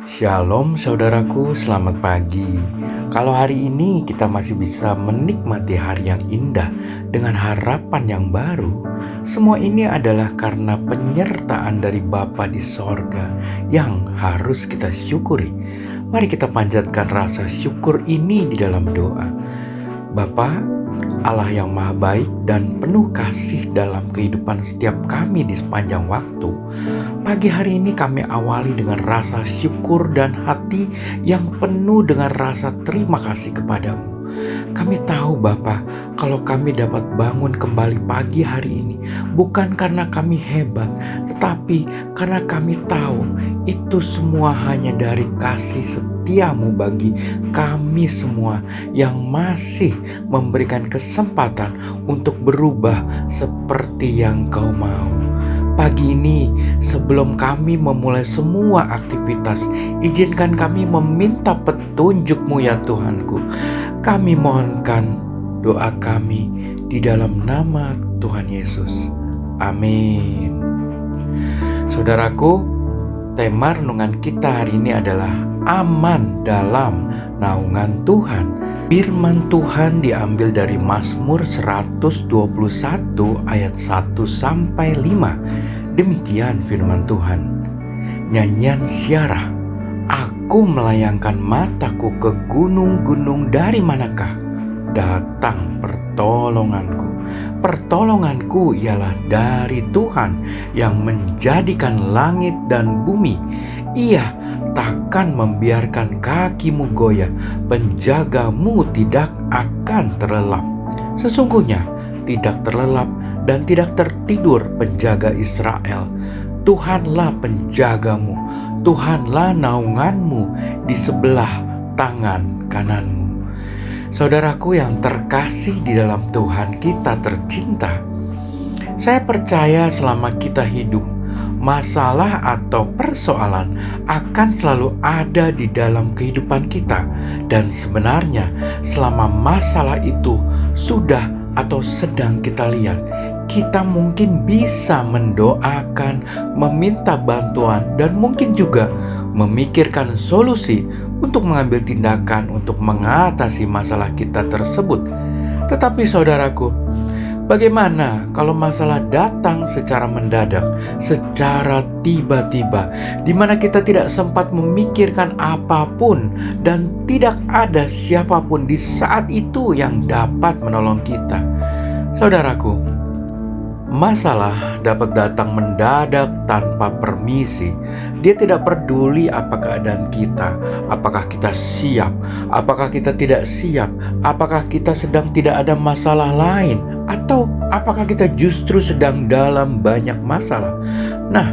Shalom saudaraku, selamat pagi. Kalau hari ini kita masih bisa menikmati hari yang indah dengan harapan yang baru, semua ini adalah karena penyertaan dari Bapa di sorga yang harus kita syukuri. Mari kita panjatkan rasa syukur ini di dalam doa. Bapa, Allah yang maha baik dan penuh kasih dalam kehidupan setiap kami di sepanjang waktu. Pagi hari ini kami awali dengan rasa syukur dan hati yang penuh dengan rasa terima kasih kepadamu. Kami tahu Bapa, kalau kami dapat bangun kembali pagi hari ini bukan karena kami hebat, tetapi karena kami tahu itu semua hanya dari kasih setiamu bagi kami semua yang masih memberikan kesempatan untuk berubah seperti yang Kau mau. Pagi ini, sebelum kami memulai semua aktivitas, izinkan kami meminta petunjuk-Mu ya Tuhanku. Kami mohonkan doa kami di dalam nama Tuhan Yesus. Amin. Saudaraku, tema renungan kita hari ini adalah aman dalam naungan Tuhan. Firman Tuhan diambil dari Mazmur 121 ayat 1 sampai 5. Demikian firman Tuhan. Nyanyian Syarah. Aku melayangkan mataku ke gunung-gunung, dari manakah datang pertolonganku? Pertolonganku ialah dari Tuhan yang menjadikan langit dan bumi. Ia takkan membiarkan kakimu goyah, penjagamu tidak akan terlelap. Sesungguhnya tidak terlelap dan tidak tertidur penjaga Israel. Tuhanlah penjagamu, Tuhanlah naunganmu di sebelah tangan kananmu. Saudaraku yang terkasih di dalam Tuhan kita tercinta, saya percaya selama kita hidup, masalah atau persoalan akan selalu ada di dalam kehidupan kita. Dan sebenarnya selama masalah itu sudah atau sedang kita lihat, kita mungkin bisa mendoakan, meminta bantuan, dan mungkin juga memikirkan solusi untuk mengambil tindakan untuk mengatasi masalah kita tersebut. Tetapi saudaraku, bagaimana kalau masalah datang secara mendadak, secara tiba-tiba, di mana kita tidak sempat memikirkan apapun dan tidak ada siapapun di saat itu yang dapat menolong kita? Saudaraku, masalah dapat datang mendadak tanpa permisi. Dia tidak peduli apa keadaan kita, apakah kita siap, apakah kita tidak siap, apakah kita sedang tidak ada masalah lain, atau apakah kita justru sedang dalam banyak masalah. Nah,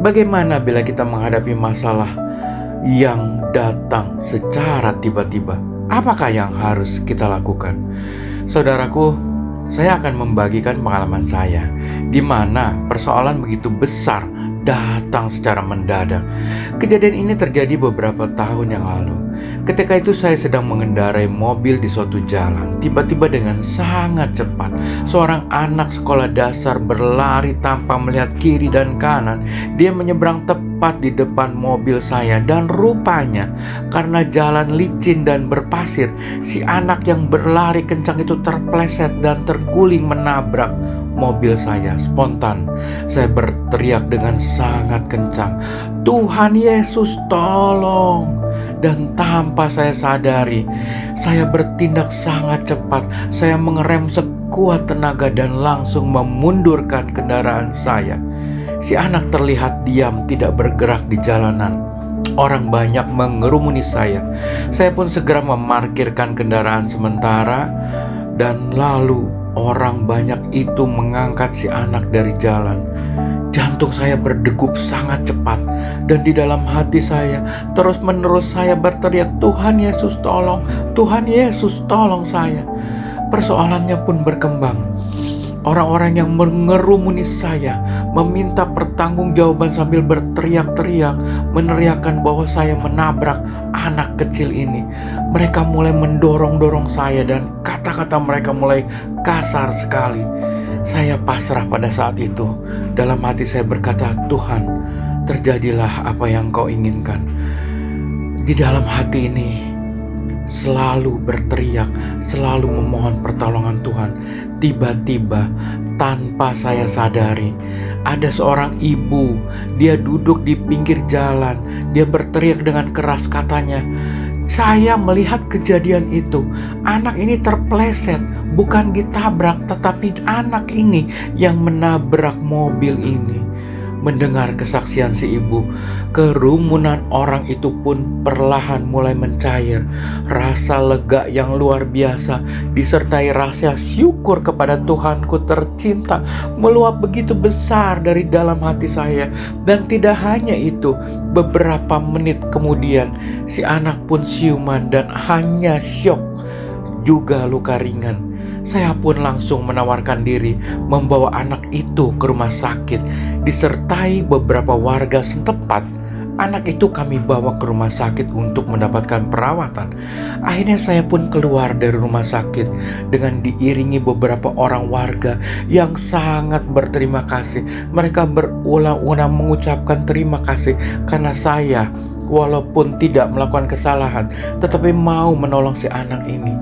bagaimana bila kita menghadapi masalah yang datang secara tiba-tiba? Apakah yang harus kita lakukan? Saudaraku, saya akan membagikan pengalaman saya, di mana persoalan begitu besar datang secara mendadak. Kejadian ini terjadi beberapa tahun yang lalu. Ketika itu saya sedang mengendarai mobil di suatu jalan. Tiba-tiba dengan sangat cepat, seorang anak sekolah dasar berlari tanpa melihat kiri dan kanan. Dia menyeberang tepat di depan mobil saya, dan rupanya karena jalan licin dan berpasir, si anak yang berlari kencang itu terpleset dan terguling menabrak mobil saya. Spontan saya berteriak dengan sangat kencang, "Tuhan Yesus, tolong!" Dan tanpa saya sadari, saya bertindak sangat cepat. Saya mengerem sekuat tenaga dan langsung memundurkan kendaraan saya. Si anak terlihat diam, tidak bergerak di jalanan. Orang banyak mengerumuni saya. Saya pun segera memarkirkan kendaraan sementara, dan lalu orang banyak itu mengangkat si anak dari jalan. Jantung saya berdegup sangat cepat, dan di dalam hati saya terus-menerus saya berteriak, "Tuhan Yesus tolong, Tuhan Yesus tolong saya." Persoalannya pun berkembang. Orang-orang yang mengerumuni saya meminta pertanggungjawaban sambil berteriak-teriak, meneriakkan bahwa saya menabrak anak kecil ini. Mereka mulai mendorong-dorong saya dan kata-kata mereka mulai kasar sekali. Saya pasrah pada saat itu. Dalam hati saya berkata, "Tuhan, terjadilah apa yang Kau inginkan." Di dalam hati ini selalu berteriak, selalu memohon pertolongan Tuhan. Tiba-tiba tanpa saya sadari, ada seorang ibu, dia duduk di pinggir jalan, dia berteriak dengan keras, katanya, "Saya melihat kejadian itu, anak ini terpleset, bukan ditabrak, tetapi anak ini yang menabrak mobil ini." Mendengar kesaksian si ibu, kerumunan orang itu pun perlahan mulai mencair. Rasa lega yang luar biasa disertai rasa syukur kepada Tuhanku tercinta meluap begitu besar dari dalam hati saya. Dan tidak hanya itu, beberapa menit kemudian si anak pun siuman dan hanya syok, juga luka ringan. Saya pun langsung menawarkan diri membawa anak itu ke rumah sakit. Disertai beberapa warga setempat, anak itu kami bawa ke rumah sakit untuk mendapatkan perawatan. Akhirnya saya pun keluar dari rumah sakit dengan diiringi beberapa orang warga yang sangat berterima kasih. Mereka berulang-ulang mengucapkan terima kasih karena saya, walaupun tidak melakukan kesalahan, tetapi mau menolong si anak ini.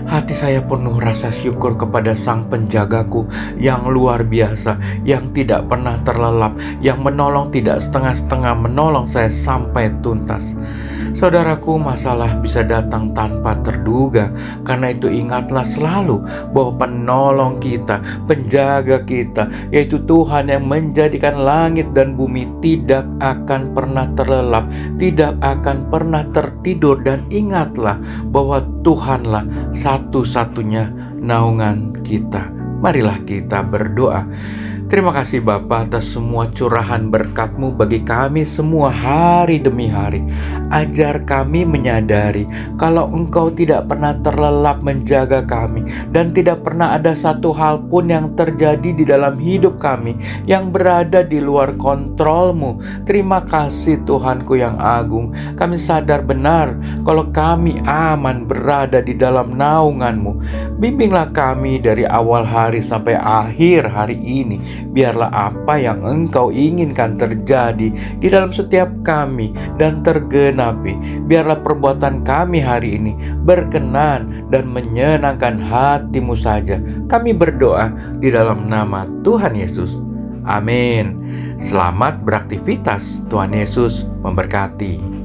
Hati saya penuh rasa syukur kepada Sang Penjagaku yang luar biasa, yang tidak pernah terlelap, yang menolong tidak setengah-setengah, menolong saya sampai tuntas. Saudaraku, masalah bisa datang tanpa terduga. Karena itu ingatlah selalu bahwa penolong kita, penjaga kita, yaitu Tuhan yang menjadikan langit dan bumi, tidak akan pernah terlelap, tidak akan pernah tertidur. Dan ingatlah bahwa Tuhanlah satu-satunya naungan kita. Marilah kita berdoa. Terima kasih Bapa atas semua curahan berkat-Mu bagi kami semua hari demi hari. Ajar kami menyadari kalau Engkau tidak pernah terlelap menjaga kami, dan tidak pernah ada satu hal pun yang terjadi di dalam hidup kami yang berada di luar kontrol-Mu. Terima kasih Tuhanku yang agung. Kami sadar benar kalau kami aman berada di dalam naungan-Mu. Bimbinglah kami dari awal hari sampai akhir hari ini. Biarlah apa yang Engkau inginkan terjadi di dalam setiap kami dan tergenapi. Biarlah perbuatan kami hari ini berkenan dan menyenangkan hati-Mu saja. Kami berdoa di dalam nama Tuhan Yesus. Amin. Selamat beraktivitas. Tuhan Yesus memberkati.